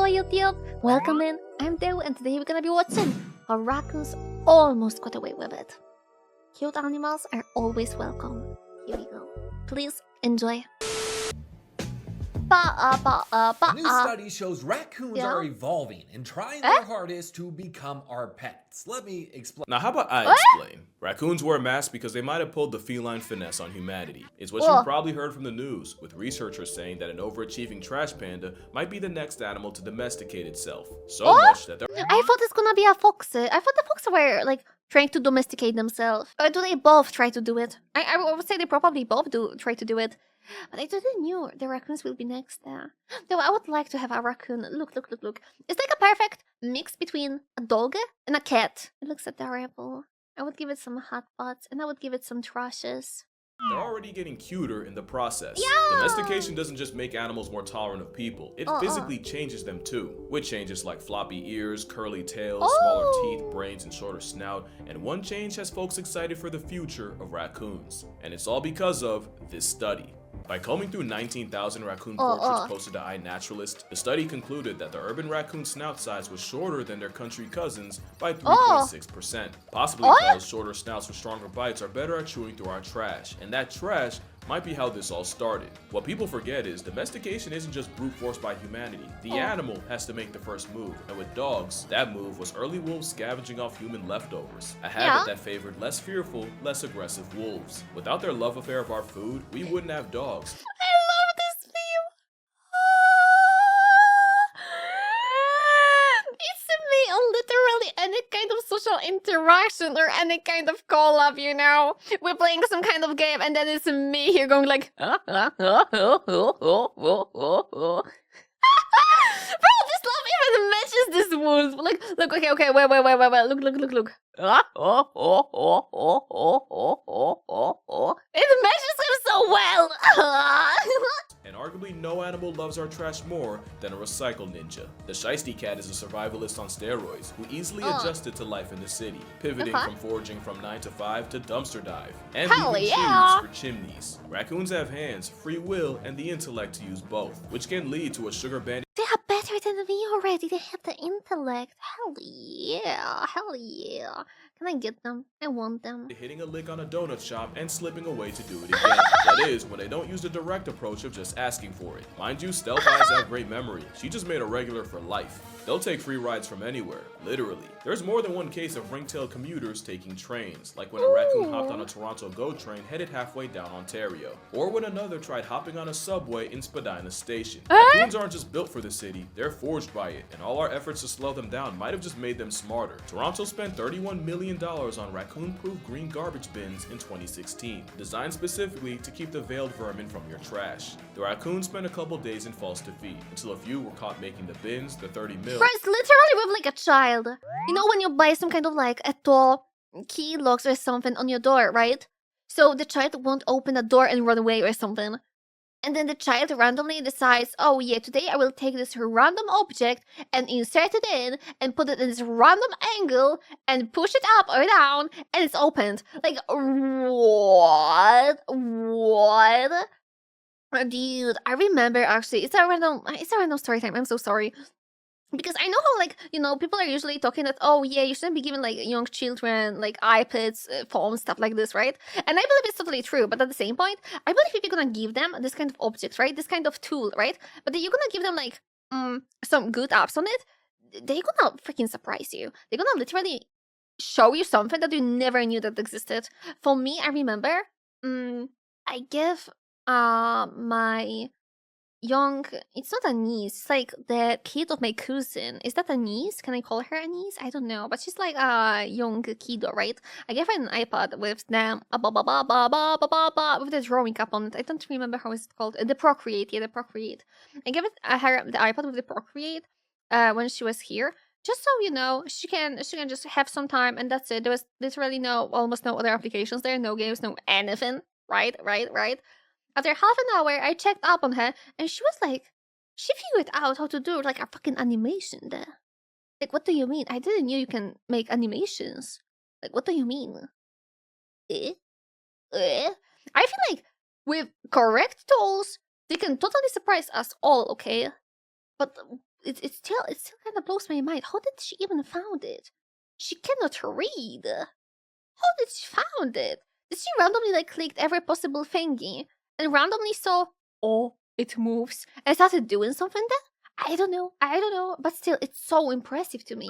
YouTube! Welcome in, I'm Deo, and today we're gonna be watching how raccoons almost got away with it. Cute animals are always welcome. Here we go. Please enjoy. A new study shows raccoons are evolving and trying their hardest to become our pets. Let me explain. Now, how about I explain? Raccoons wear masks because they might have pulled the feline finesse on humanity. It's what you've probably heard from the news, with researchers saying that an overachieving trash panda might be the next animal to domesticate itself. So much that they're... I thought it's gonna be a fox. I thought the foxes were, like, trying to domesticate themselves. Or do they both try to do it? I would say they probably both try to do it. But I didn't know the raccoons will be next there. Though I would like to have a raccoon. Look. It's like a perfect mix between a dog and a cat. It looks adorable. I would give it some hot pots and I would give it some trashes. They're already getting cuter in the process. Yeah! Domestication doesn't just make animals more tolerant of people, it physically changes them too. With changes like floppy ears, curly tails, smaller teeth, brains, and shorter snout. And one change has folks excited for the future of raccoons. And it's all because of this study. By combing through 19,000 raccoon portraits posted to iNaturalist, the study concluded that the urban raccoon snout size was shorter than their country cousins by 3.6%. Possibly because shorter snouts with stronger bites are better at chewing through our trash, and that trash might be how this all started. What people forget is domestication isn't just brute force by humanity. The animal has to make the first move, and with dogs, that move was early wolves scavenging off human leftovers, a habit that favored less fearful, less aggressive wolves. Without their love affair of our food, we wouldn't have dogs. I love this view. It's me on literally any kind of social interaction or any kind of call-up, you know? We're playing some kind of game and then it's me here going like... Bro, this love even matches this wolf. Look, okay, wait, look. It matches him so well. And arguably no animal loves our trash more than a recycle ninja. The Shiesty cat is a survivalist on steroids who easily adjusted to life in the city, pivoting from foraging from 9 to 5 to dumpster dive, and leaving chimneys for chimneys. Raccoons have hands, free will, and the intellect to use both, which can lead to a sugar bandit. They are better than me already. They have the intellect. Hell yeah. Can I get them? I want them. Hitting a lick on a donut shop and slipping away to do it again. That is, when they don't use the direct approach of just asking for it. Mind you, Stealth Eyes have great memory. She just made a regular for life. They'll take free rides from anywhere, literally. There's more than one case of ringtail commuters taking trains, like when a raccoon hopped on a Toronto GO train headed halfway down Ontario, or when another tried hopping on a subway in Spadina Station. Raccoons aren't just built for the city, they're forged by it, and all our efforts to slow them down might have just made them smarter. Toronto spent $31 million on raccoon-proof green garbage bins in 2016, designed specifically to keep the veiled vermin from your trash. The raccoons spent a couple days in false defeat, until a few were caught making the bins, the 30 mil. Bro, it's literally with like a child. You know when you buy some kind of like a tall key locks or something on your door, right? So the child won't open the door and run away or something. And then the child randomly decides, oh yeah, today I will take this random object and insert it in and put it in this random angle and push it up or down and it's opened. Like, what? Dude, I remember actually, it's a random story time, I'm so sorry. Because I know how, like, you know, people are usually talking that, oh yeah, you shouldn't be giving like young children like iPads, phones, stuff like this, right? And I believe it's totally true, but at the same point, I believe if you're gonna give them this kind of object, right, this kind of tool, right, but then you're gonna give them like some good apps on it, they're gonna freaking surprise you. They're gonna literally show you something that you never knew that existed. For me, I remember, I give my young, it's not a niece, it's like the kid of my cousin. Is that a niece? Can I call her a niece? I don't know, but she's like a young kiddo, right? I gave her an iPad with the with the drawing up on it. I don't remember how it's called. The Procreate, yeah, the Procreate. I gave her the iPad with the Procreate when she was here, just so you know, she can just have some time, and that's it. There was literally almost no other applications there, no games, no anything. Right. After half an hour, I checked up on her, and she was like, she figured out how to do like a fucking animation there. Like, what do you mean? I didn't know you can make animations. Like, what do you mean? I feel like with correct tools, they can totally surprise us all, okay? But it still kind of blows my mind. How did she even found it? She cannot read. How did she found it? Did she randomly like clicked every possible thingy and randomly saw, oh, it moves and started doing something there? I don't know, but still, it's so impressive to me.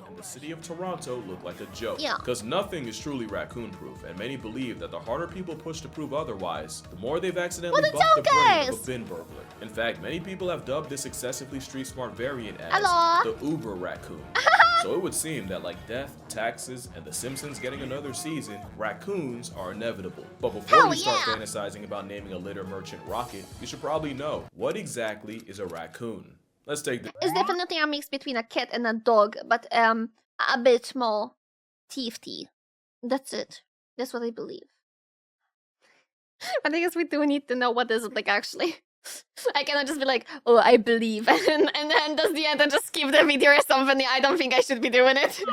And the city of Toronto look like a joke. Yeah. Because nothing is truly raccoon proof, and many believe that the harder people push to prove otherwise, the more they've accidentally But it's buffed the brain okay. of a bin burglar. In fact, many people have dubbed this excessively street smart variant as Hello. the Uber raccoon. So it would seem that like death, taxes, and The Simpsons getting another season, raccoons are inevitable. But before Hell you start yeah. fantasizing about naming a litter merchant Rocket, you should probably know, what exactly is a raccoon? Let's take the It's definitely a mix between a cat and a dog, but a bit more teethy. That's it. That's what I believe. But I guess we do need to know what is it like actually. I cannot just be like, oh, I believe, and then that's the end and just skip the video or something. I don't think I should be doing it. this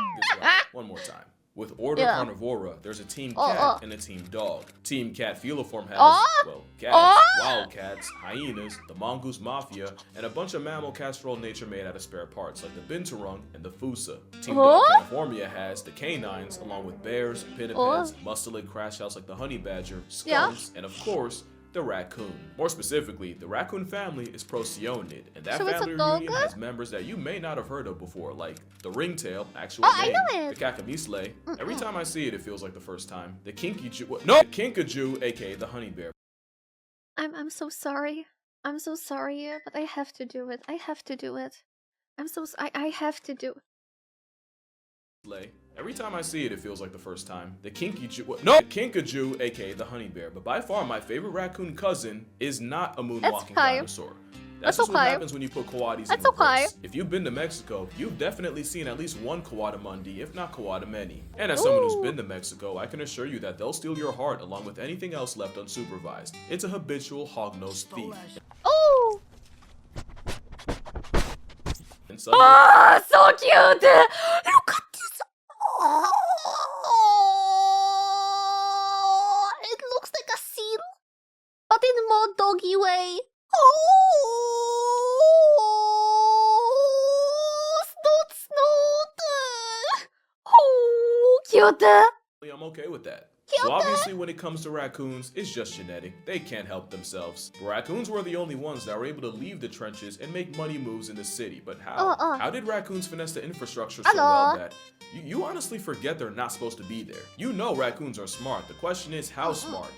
right one more time. With Order Yeah. Carnivora, there's a Team Oh, Cat oh. and a Team Dog. Team Cat Feliform has, Oh. well, cats, Oh. wildcats, hyenas, the Mongoose Mafia, and a bunch of mammal casserole nature made out of spare parts like the Binturong and the Fusa. Team Oh. Dog California has the canines, along with bears, pinnipeds, mustelid crash house like the honey badger, Yeah. skunks, and of course, the raccoon. More specifically, the raccoon family is Procyon, and that So it's a family dog? reunion has members that you may not have heard of before, like the ringtail, actual Oh, I name, know it. the Kakamisle. Every time I see it, it feels like the first time. The Kinkajou, aka the honey bear. I'm so sorry. I'm so sorry, but I have to do it. I have to do it. I have to do. Every time I see it, it feels like the first time. The Kinkajou, aka the honey bear. But by far, my favorite raccoon cousin is not a moonwalking okay. dinosaur. That's just what okay. happens when you put coatis That's in reverse. okay. If you've been to Mexico, you've definitely seen at least one coatimundi, if not coatimeni. And as someone who's Ooh. been to Mexico, I can assure you that they'll steal your heart along with anything else left unsupervised. It's a habitual hog-nosed thief. Oh! And suddenly, Oh, so cute! Look at this! Oh, it looks like a seal, but in a more doggy way. Oh, snoot! Oh, cute! I'm okay with that. Cute. So obviously when it comes to raccoons, it's just genetic. They can't help themselves. But raccoons were the only ones that were able to leave the trenches and make money moves in the city. But how? How did raccoons finesse the infrastructure so well that you honestly forget they're not supposed to be there? You know raccoons are smart. The question is, how smart?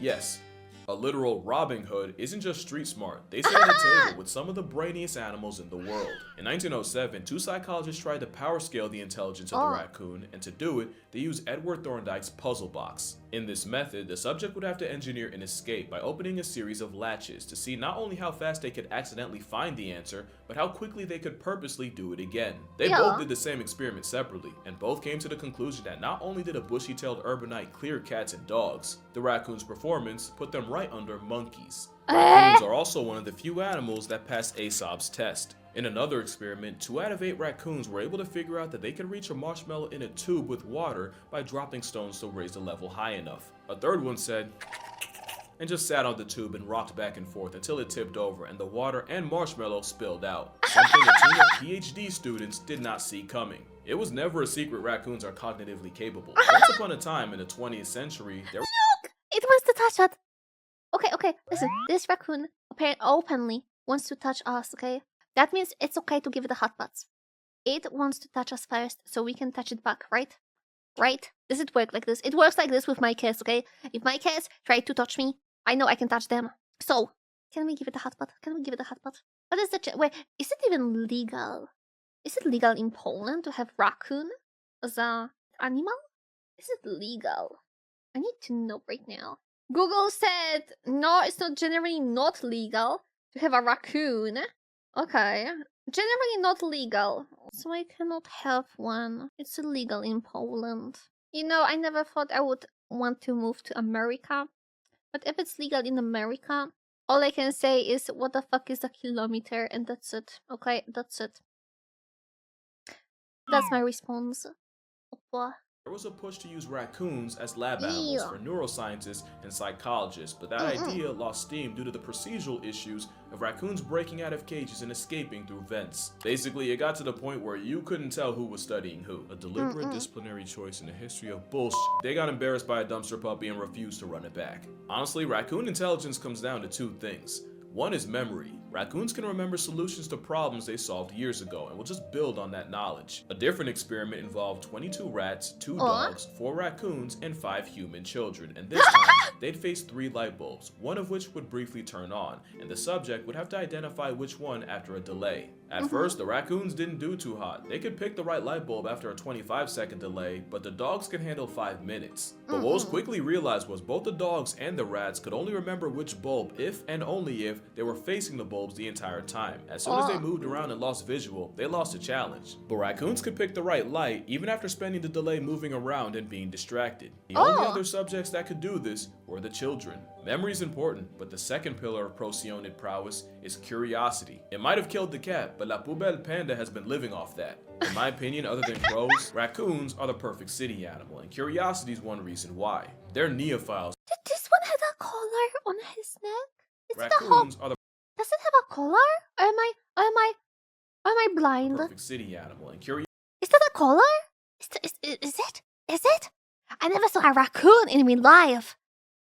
Yes, a literal Robin Hood isn't just street smart. They sit at a table with some of the brainiest animals in the world. In 1907, two psychologists tried to power scale the intelligence of the raccoon, and to do it, they used Edward Thorndike's puzzle box. In this method, the subject would have to engineer an escape by opening a series of latches to see not only how fast they could accidentally find the answer, but how quickly they could purposely do it again. They both did the same experiment separately, and both came to the conclusion that not only did a bushy-tailed urbanite clear cats and dogs, the raccoon's performance put them right under monkeys. Raccoons are also one of the few animals that pass Aesop's test. In another experiment, 2 out of 8 raccoons were able to figure out that they could reach a marshmallow in a tube with water by dropping stones to raise the level high enough. A third one said, and just sat on the tube and rocked back and forth until it tipped over and the water and marshmallow spilled out. Something a team of PhD students did not see coming. It was never a secret raccoons are cognitively capable. Once upon a time in the 20th century, there Look! It wants to touch us. Okay, listen. This raccoon openly wants to touch us, okay? That means it's okay to give it a hot butt. It wants to touch us first, so we can touch it back, right? Right? Does it work like this? It works like this with my cats, okay? If my cats try to touch me, I know I can touch them. So, can we give it a hot butt? Can we give it a hot butt? What is the wait, is it even legal? Is it legal in Poland to have raccoon as an animal? Is it legal? I need to know right now. Google said, no, it's not generally not legal to have a raccoon. Okay. Generally not legal. So I cannot have one. It's illegal in Poland. You know, I never thought I would want to move to America. But if it's legal in America, all I can say is, what the fuck is a kilometer? And that's it. Okay, that's it. That's my response. Oppa. There was a push to use raccoons as lab animals Ew. for neuroscientists and psychologists, but that idea lost steam due to the procedural issues of raccoons breaking out of cages and escaping through vents. Basically, it got to the point where you couldn't tell who was studying who. A deliberate disciplinary choice in the history of bullshit. They got embarrassed by a dumpster puppy and refused to run it back. Honestly, raccoon intelligence comes down to two things. One is memory. Raccoons can remember solutions to problems they solved years ago and will just build on that knowledge. A different experiment involved 22 rats, 2 dogs, 4 raccoons, and 5 human children, and this time they'd face 3 light bulbs, one of which would briefly turn on, and the subject would have to identify which one after a delay. At first, the raccoons didn't do too hot. They could pick the right light bulb after a 25-second delay, but the dogs could handle 5 minutes. But what was quickly realized was both the dogs and the rats could only remember which bulb if and only if they were facing the bulbs the entire time. As soon as they moved around and lost visual, they lost the challenge. But raccoons could pick the right light even after spending the delay moving around and being distracted. The only other subjects that could do this were the children. Memory is important, but the second pillar of procyonid prowess is curiosity. It might have killed the cat, but La Poubelle Panda has been living off that. In my opinion, other than crows, raccoons are the perfect city animal, and curiosity is one reason why. They're neophiles. Did this one have a collar on his neck? Is it a Raccoons are the Does it have a collar? Or am I blind? perfect city animal, and curiosity Is that a collar? Is it? Is it? I never saw a raccoon in real life.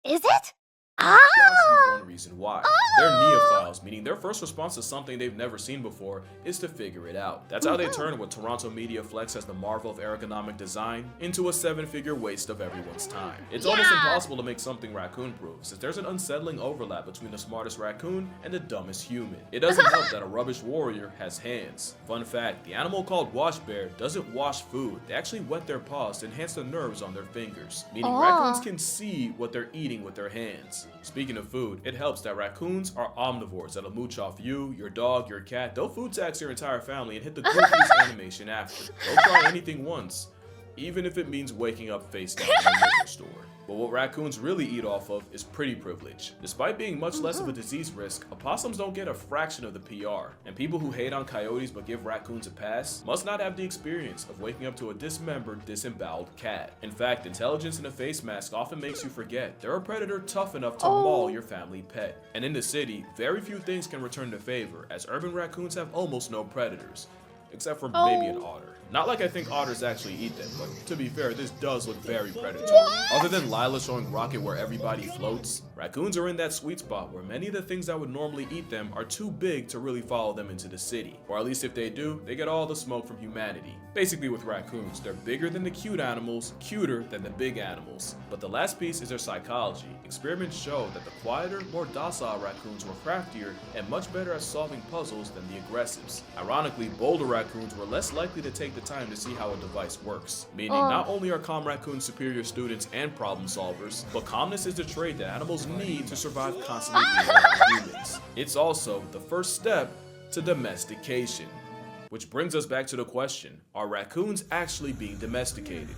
Is it? is one reason why. They're neophiles, meaning their first response to something they've never seen before is to figure it out. That's how they turn what Toronto media flex as the marvel of ergonomic design into a 7-figure waste of everyone's time. It's almost impossible to make something raccoon-proof, since there's an unsettling overlap between the smartest raccoon and the dumbest human. It doesn't help that a rubbish warrior has hands. Fun fact, the animal called wash bear doesn't wash food. They actually wet their paws to enhance the nerves on their fingers, meaning raccoons can see what they're eating with their hands. Speaking of food, it helps that raccoons are omnivores that'll mooch off you, your dog, your cat. They'll food tax your entire family and hit the goofiest animation after. They'll try anything once, even if it means waking up face down in a liquor store. But what raccoons really eat off of is pretty privilege. Despite being much less of a disease risk, opossums don't get a fraction of the PR. And people who hate on coyotes but give raccoons a pass must not have the experience of waking up to a dismembered, disemboweled cat. In fact, intelligence in a face mask often makes you forget they're a predator tough enough to maul your family pet. And in the city, very few things can return the favor, as urban raccoons have almost no predators. Except for maybe an otter. Not like I think otters actually eat them, but to be fair, this does look very predatory. Other than Lila showing Rocket where everybody floats, raccoons are in that sweet spot where many of the things that would normally eat them are too big to really follow them into the city. Or at least if they do, they get all the smoke from humanity. Basically with raccoons, they're bigger than the cute animals, cuter than the big animals. But the last piece is their psychology. Experiments show that the quieter, more docile raccoons were craftier and much better at solving puzzles than the aggressives. Ironically, bolder raccoons were less likely to take the time to see how a device works. Meaning, not only are calm raccoons superior students and problem solvers, but calmness is the trait that animals need to survive constantly being around humans. It's also the first step to domestication. Which brings us back to the question, are raccoons actually being domesticated?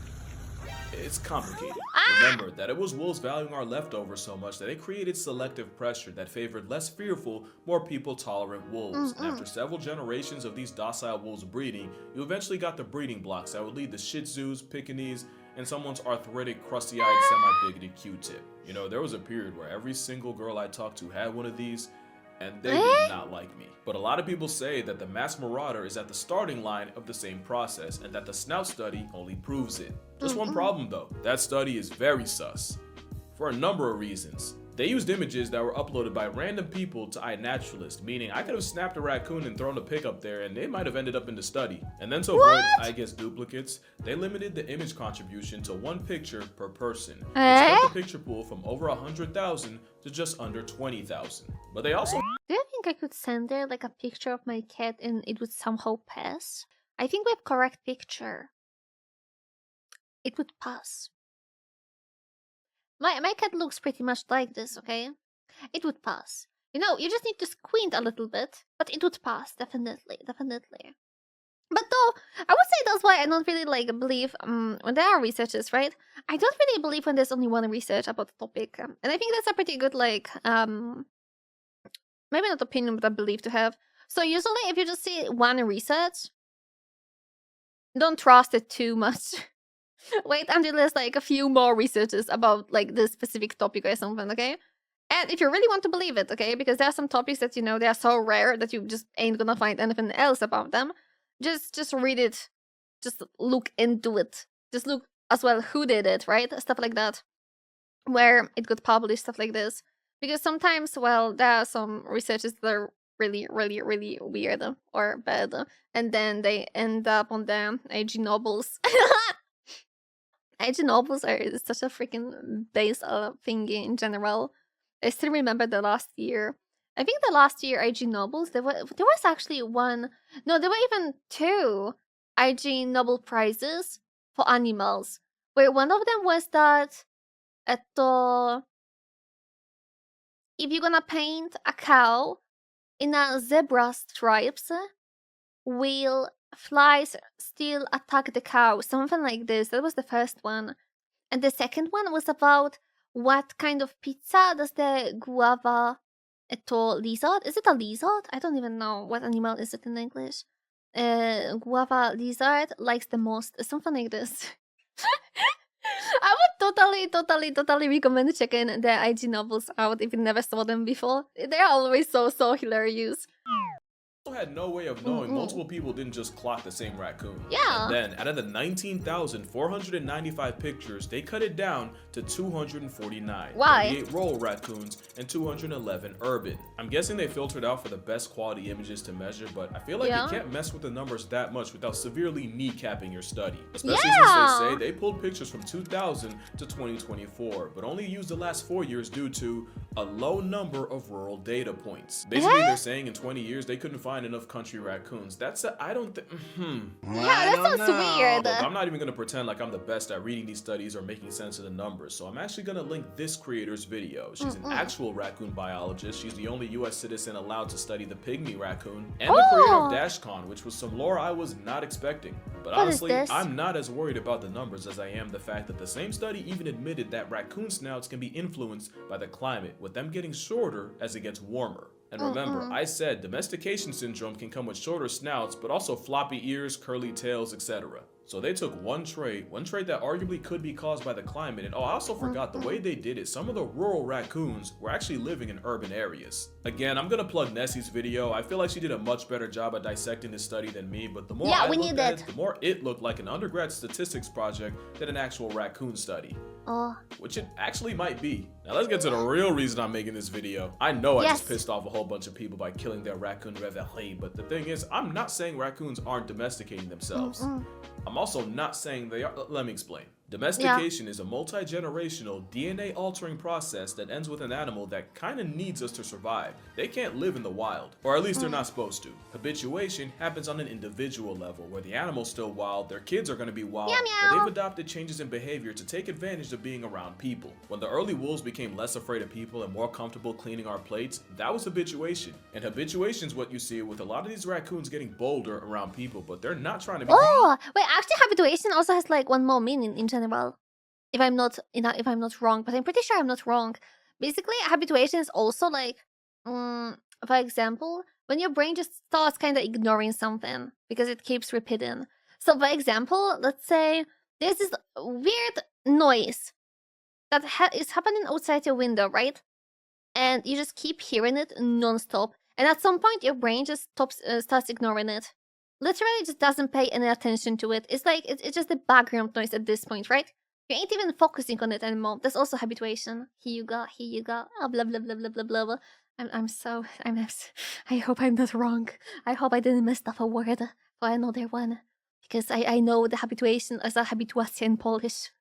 It's complicated. Remember that it was wolves valuing our leftovers so much that it created selective pressure that favored less fearful, more people-tolerant wolves. And after several generations of these docile wolves breeding, you eventually got the breeding blocks that would lead to Shih Tzus, Pekingese, and someone's arthritic, crusty-eyed, semi-bigoted Q-tip. You know, there was a period where every single girl I talked to had one of these, and they did not like me. But a lot of people say that the mass marauder is at the starting line of the same process, and that the snout study only proves it. Just one problem though, that study is very sus. For a number of reasons. They used images that were uploaded by random people to iNaturalist, meaning I could have snapped a raccoon and thrown a pic up there and they might have ended up in the study. And then to avoid, I guess, duplicates, they limited the image contribution to 1 picture per person, which cut the picture pool from over 100,000 to just under 20,000. But they also... Do you think I could send there like a picture of my cat and it would somehow pass? I think with correct picture, it would pass. My cat looks pretty much like this, okay? It would pass. You know, you just need to squint a little bit, but it would pass, definitely. But though, I would say that's why I don't really like believe when there are researches, right? I don't really believe when there's only one research about the topic. And I think that's a pretty good like maybe not opinion, but a belief to have. So usually if you just see one research, don't trust it too much. Wait until there's like a few more researches about like this specific topic or something, okay? And if you really want to believe it, okay, because there are some topics that, you know, they are so rare that you just ain't gonna find anything else about them. Just read it. Just look into it. Just look as well who did it, right? Stuff like that. Where it got published, stuff like this. Because sometimes, well, there are some researches that are really, really, really weird or bad. And then they end up on the AG novels. AG novels are such a freaking base thingy in general. I still remember the last year. I think the last year IG Nobels, there was actually one. No, there were even two IG Nobel prizes for animals. Where one of them was that if you're gonna paint a cow in a zebra stripes, will flies still attack the cow? Something like this. That was the first one. And the second one was about what kind of pizza does the guava lizard? Is it a lizard? I don't even know what animal is it in English. Guava lizard likes the most. Something like this. I would totally recommend checking the IG novels out if you never saw them before. They're always so hilarious. Had no way of knowing multiple people didn't just clock the same raccoon. Yeah. And then, out of the 19,495 pictures, they cut it down to 249. Why? 38 rural raccoons and 211 urban. I'm guessing they filtered out for the best quality images to measure, but I feel like you can't mess with the numbers that much without severely kneecapping your study. Especially since they say they pulled pictures from 2000 to 2024, but only used the last 4 years due to a low number of rural data points. Basically, they're saying in 20 years they couldn't find enough country raccoons. I don't think. Yeah, that sounds weird. Look, I'm not even gonna pretend like I'm the best at reading these studies or making sense of the numbers, so I'm actually gonna link this creator's video. She's an actual raccoon biologist. She's the only US citizen allowed to study the pygmy raccoon, and the creator of DashCon, which was some lore I was not expecting. But honestly, I'm not as worried about the numbers as I am the fact that the same study even admitted that raccoon snouts can be influenced by the climate, with them getting shorter as it gets warmer. And remember, I said domestication syndrome can come with shorter snouts, but also floppy ears, curly tails, etc. So they took one trait that arguably could be caused by the climate, and I also forgot the way they did it. Some of the rural raccoons were actually living in urban areas. Again, I'm gonna plug Nessie's video. I feel like she did a much better job at dissecting this study than me, but the more I looked at it, the more it looked like an undergrad statistics project than an actual raccoon study. Which it actually might be. Now let's get to the real reason I'm making this video. I know I just pissed off a whole bunch of people by killing their raccoon reveille, but the thing is, I'm not saying raccoons aren't domesticating themselves. I'm also not saying they are. Let me explain. Domestication is a multi-generational DNA-altering process that ends with an animal that kind of needs us to survive. They can't live in the wild, or at least they're not supposed to. Habituation happens on an individual level, where the animal's still wild, their kids are going to be wild, but they've adopted changes in behavior to take advantage of being around people. When the early wolves became less afraid of people and more comfortable cleaning our plates, that was habituation. And habituation is what you see with a lot of these raccoons getting bolder around people, but they're not trying to be. Wait, actually habituation also has like one more meaning in general. If I'm not wrong, but I'm pretty sure I'm not wrong. Basically, habituation is also like, for example, when your brain just starts kind of ignoring something because it keeps repeating. So, for example, let's say there's this weird noise that is happening outside your window, right? And you just keep hearing it non-stop. And at some point, your brain just starts ignoring it. Literally just doesn't pay any attention to it. It's like, it's just the background noise at this point, right? You ain't even focusing on it anymore. That's also habituation. Here you go, oh, blah, blah, blah, blah, blah, blah. I hope I'm not wrong. I hope I didn't mess up a word for another one. Because I know the habituation as a habituation in Polish.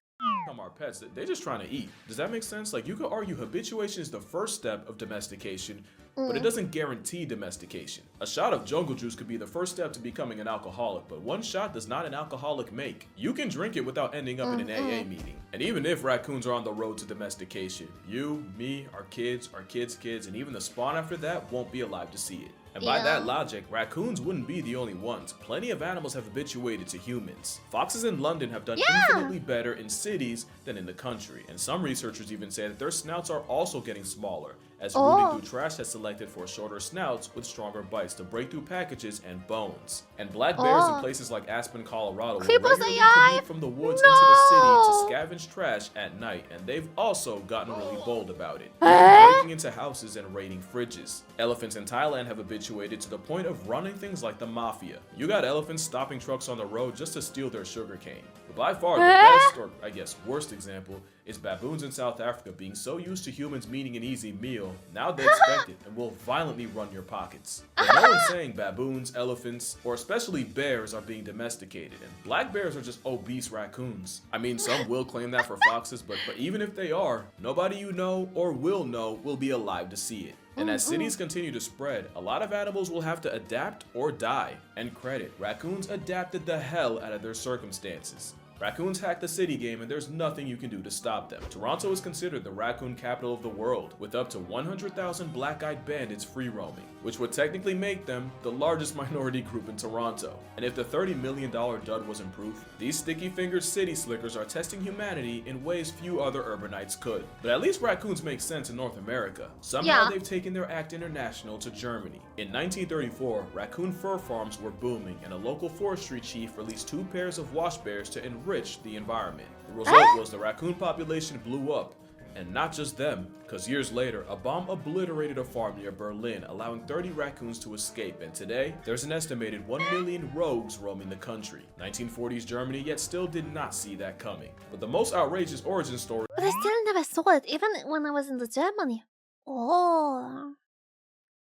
Our pets, they're just trying to eat. Does that make sense? Like, you could argue habituation is the first step of domestication, but it doesn't guarantee domestication. A shot of jungle juice could be the first step to becoming an alcoholic, but one shot does not an alcoholic make. You can drink it without ending up in an AA meeting. And even if raccoons are on the road to domestication, you, me, our kids, kids, and even the spawn after that won't be alive to see it. And by that logic, raccoons wouldn't be the only ones. Plenty of animals have habituated to humans. Foxes in London have done infinitely better in cities than in the country, and some researchers even say that their snouts are also getting smaller, as rooting through trash has selected for shorter snouts with stronger bites to break through packages and bones. And black bears in places like Aspen, Colorado will regularly commute from the woods into the city to scavenge trash at night, and they've also gotten really bold about it, breaking into houses and raiding fridges. Elephants in Thailand have habituated to the point of running things like the mafia. You got elephants stopping trucks on the road just to steal their sugarcane. But by far the best, or I guess worst example, is baboons in South Africa being so used to humans meaning an easy meal, now they expect it and will violently run your pockets. But no one's saying baboons, elephants, or especially bears are being domesticated, and black bears are just obese raccoons. I mean, some will claim that for foxes, but even if they are, nobody you know or will know will be alive to see it. And as cities continue to spread, a lot of animals will have to adapt or die. And credit, raccoons adapted the hell out of their circumstances. Raccoons hack the city game and there's nothing you can do to stop them. Toronto is considered the raccoon capital of the world, with up to 100,000 black-eyed bandits free roaming, which would technically make them the largest minority group in Toronto. And if the $30 million dud wasn't proof, these sticky-fingered city slickers are testing humanity in ways few other urbanites could. But at least raccoons make sense in North America. Somehow they've taken their act international to Germany. In 1934, raccoon fur farms were booming, and a local forestry chief released 2 pairs of wash bears to enrich the environment. The result was the raccoon population blew up, and not just them, because years later, a bomb obliterated a farm near Berlin, allowing 30 raccoons to escape, and today, there's an estimated 1 million rogues roaming the country. 1940s Germany yet still did not see that coming. But the most outrageous origin story— But I still never saw it, even when I was in the Germany. Oh.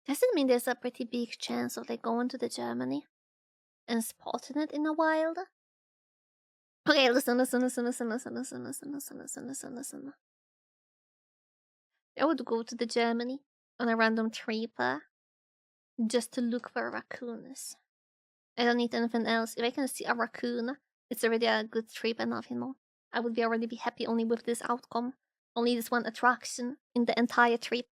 Does it mean there's a pretty big chance of like going to the Germany and spotting it in the wild? Okay, listen. I would go to the Germany on a random trip just to look for raccoons. I don't need anything else. If I can see a raccoon, it's already a good trip enough, you know. I would already be happy only with this outcome. Only this one attraction in the entire trip.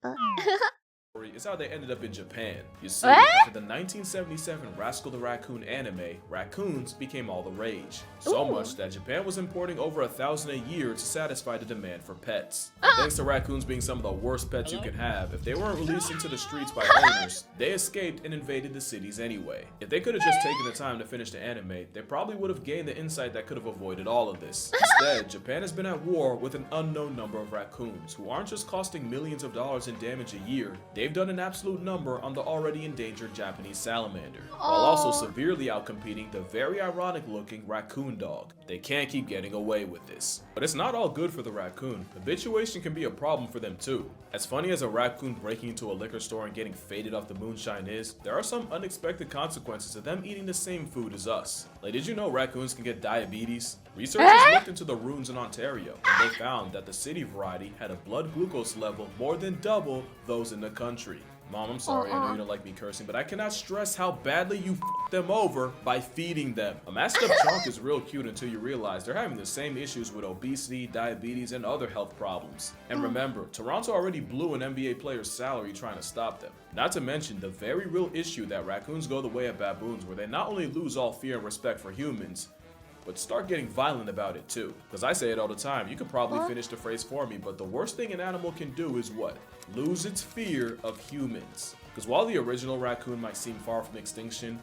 is how they ended up in Japan. You see, after the 1977 Rascal the Raccoon anime, raccoons became all the rage. So much that Japan was importing over 1,000 a year to satisfy the demand for pets. And thanks to raccoons being some of the worst pets you can have, if they weren't released into the streets by owners, they escaped and invaded the cities anyway. If they could have just taken the time to finish the anime, they probably would have gained the insight that could have avoided all of this. Instead, Japan has been at war with an unknown number of raccoons, who aren't just costing millions of dollars in damage a year, they've done an absolute number on the already endangered Japanese salamander, while also severely outcompeting the very ironic looking raccoon dog. They can't keep getting away with this. But it's not all good for the raccoon. Habituation can be a problem for them too. As funny as a raccoon breaking into a liquor store and getting faded off the moonshine is, there are some unexpected consequences to them eating the same food as us. Like, did you know raccoons can get diabetes? Researchers looked into the runes in Ontario, and they found that the city variety had a blood glucose level more than double those in the country. Mom, I'm sorry, I know you don't like me cursing, but I cannot stress how badly you f***ed them over by feeding them. A mashed up chunk is real cute until you realize they're having the same issues with obesity, diabetes, and other health problems. And remember, Toronto already blew an NBA player's salary trying to stop them. Not to mention the very real issue that raccoons go the way of baboons, where they not only lose all fear and respect for humans, but start getting violent about it too. Because I say it all the time, you could probably finish the phrase for me, but the worst thing an animal can do is what? Lose its fear of humans. Because while the original raccoon might seem far from extinction,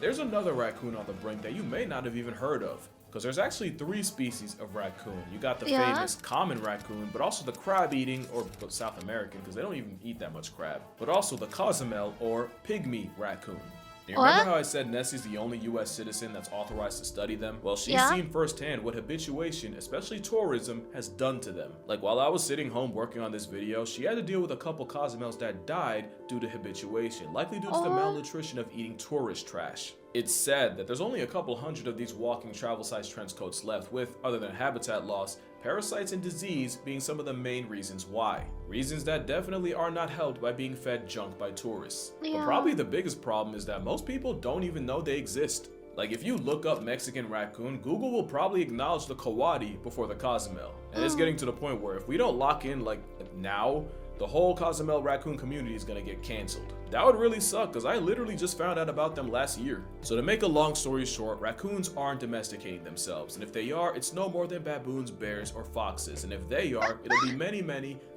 there's another raccoon on the brink that you may not have even heard of. Because there's actually 3 species of raccoon. You got the famous common raccoon, but also the crab-eating, or South American, because they don't even eat that much crab, but also the Cozumel or pygmy raccoon. You remember how I said Nessie's the only US citizen that's authorized to study them? Well, she's seen firsthand what habituation, especially tourism, has done to them. Like, while I was sitting home working on this video, she had to deal with a couple Cozumels that died due to habituation, likely due to the malnutrition of eating tourist trash. It's sad that there's only a couple hundred of these walking travel-sized trench coats left, with, other than habitat loss, parasites and disease being some of the main reasons why. Reasons that definitely are not helped by being fed junk by tourists. But probably the biggest problem is that most people don't even know they exist. Like, if you look up Mexican raccoon, Google will probably acknowledge the coati before the Cozumel. And it's getting to the point where if we don't lock in like now, the whole Cozumel raccoon community is gonna get canceled. That would really suck because I literally just found out about them last year. So to make a long story short, raccoons aren't domesticating themselves, and if they are, it's no more than baboons, bears, or foxes, and if they are, it'll be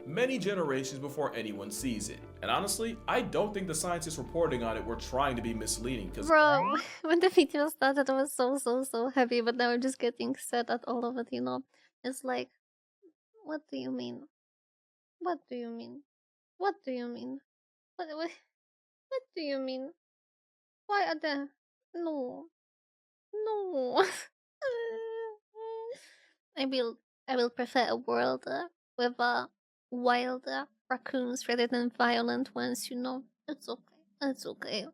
many generations before anyone sees it. And honestly, I don't think the scientists reporting on it were trying to be misleading because Bro, when the video started, I was so happy, but now I'm just getting sad at all of it, you know? It's like, what do you mean? What do you mean? What do you mean? What do you mean? Why are the... No. No. I will prefer a world with wild raccoons rather than violent ones, you know? It's okay. It's okay.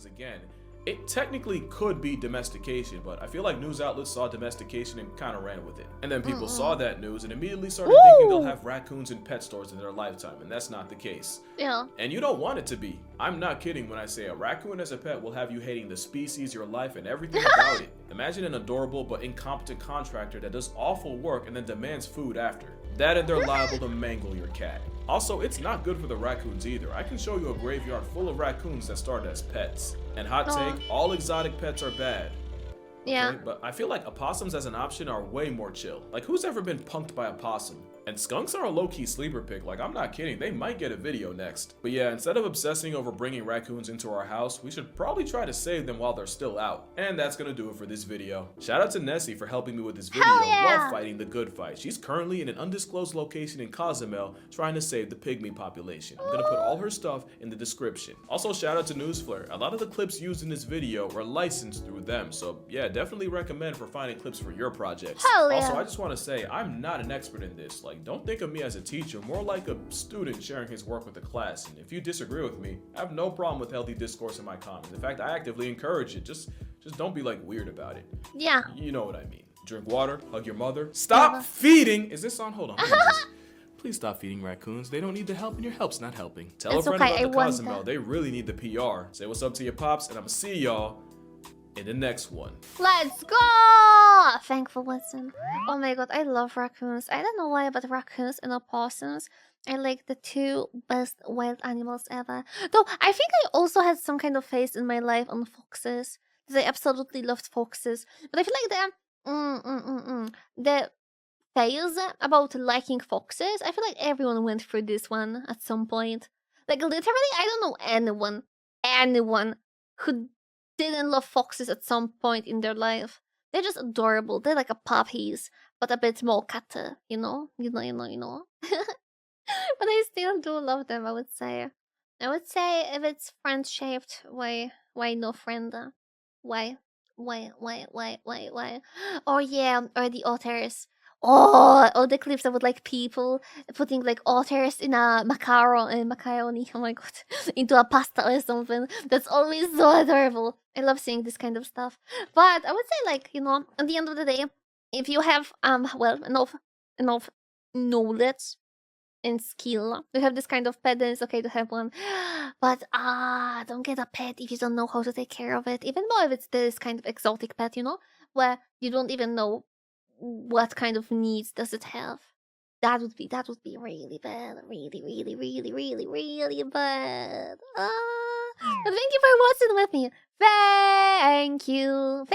again, it technically could be domestication, but I feel like news outlets saw domestication and kind of ran with it. And then people saw that news and immediately started thinking they'll have raccoons in pet stores in their lifetime, and that's not the case. Yeah. And you don't want it to be. I'm not kidding when I say a raccoon as a pet will have you hating the species, your life, and everything about it. Imagine an adorable but incompetent contractor that does awful work and then demands food after. That and they're liable to mangle your cat. Also, it's not good for the raccoons either. I can show you a graveyard full of raccoons that started as pets. And hot take, all exotic pets are bad. Yeah. But I feel like opossums as an option are way more chill. Like, who's ever been punked by a possum? And skunks are a low-key sleeper pick, like I'm not kidding, they might get a video next. But yeah, instead of obsessing over bringing raccoons into our house, we should probably try to save them while they're still out. And that's gonna do it for this video. Shout out to Nessie for helping me with this video while fighting the good fight. She's currently in an undisclosed location in Cozumel trying to save the pygmy population. I'm gonna put all her stuff in the description. Also, shout out to Newsflare. A lot of the clips used in this video were licensed through them, so yeah, definitely recommend for finding clips for your projects. Also, I just wanna say, I'm not an expert in this. Like, don't think of me as a teacher, more like a student sharing his work with the class. And if you disagree with me, I have no problem with healthy discourse in my comments. In fact, I actively encourage it. Just don't be like weird about it. Yeah. You know what I mean. Drink water, hug your mother. Stop feeding! Is this on? Hold on. Please stop feeding raccoons. They don't need the help and your help's not helping. Tell a friend about the Cozumel. They really need the PR. Say what's up to your pops, and I'm gonna see y'all in the next one. Let's go! Thankful listen. Oh my god, I love raccoons. I don't know why, but raccoons and opossums are like the two best wild animals ever. Though I think I also had some kind of phase in my life on foxes. Because I absolutely loved foxes. But I feel like the phase about liking foxes, I feel like everyone went through this one at some point. Like literally, I don't know anyone who didn't love foxes at some point in their life. They're just adorable. They're like a puppies, but a bit more cutter, you know? You know. But I still do love them, I would say. I would say if it's friend-shaped, why no friend? Why? Oh yeah, or the otters. Oh, all the clips of like people putting like otters in a macaroni, oh my god, into a pasta or something. That's always so adorable. I love seeing this kind of stuff. But I would say like, you know, at the end of the day, if you have well enough knowledge and skill to have this kind of pet, then it's okay to have one. But don't get a pet if you don't know how to take care of it. Even more if it's this kind of exotic pet, you know, where you don't even know what kind of needs does it have. That would be really bad. Really bad. But thank you for watching with me. Thank you.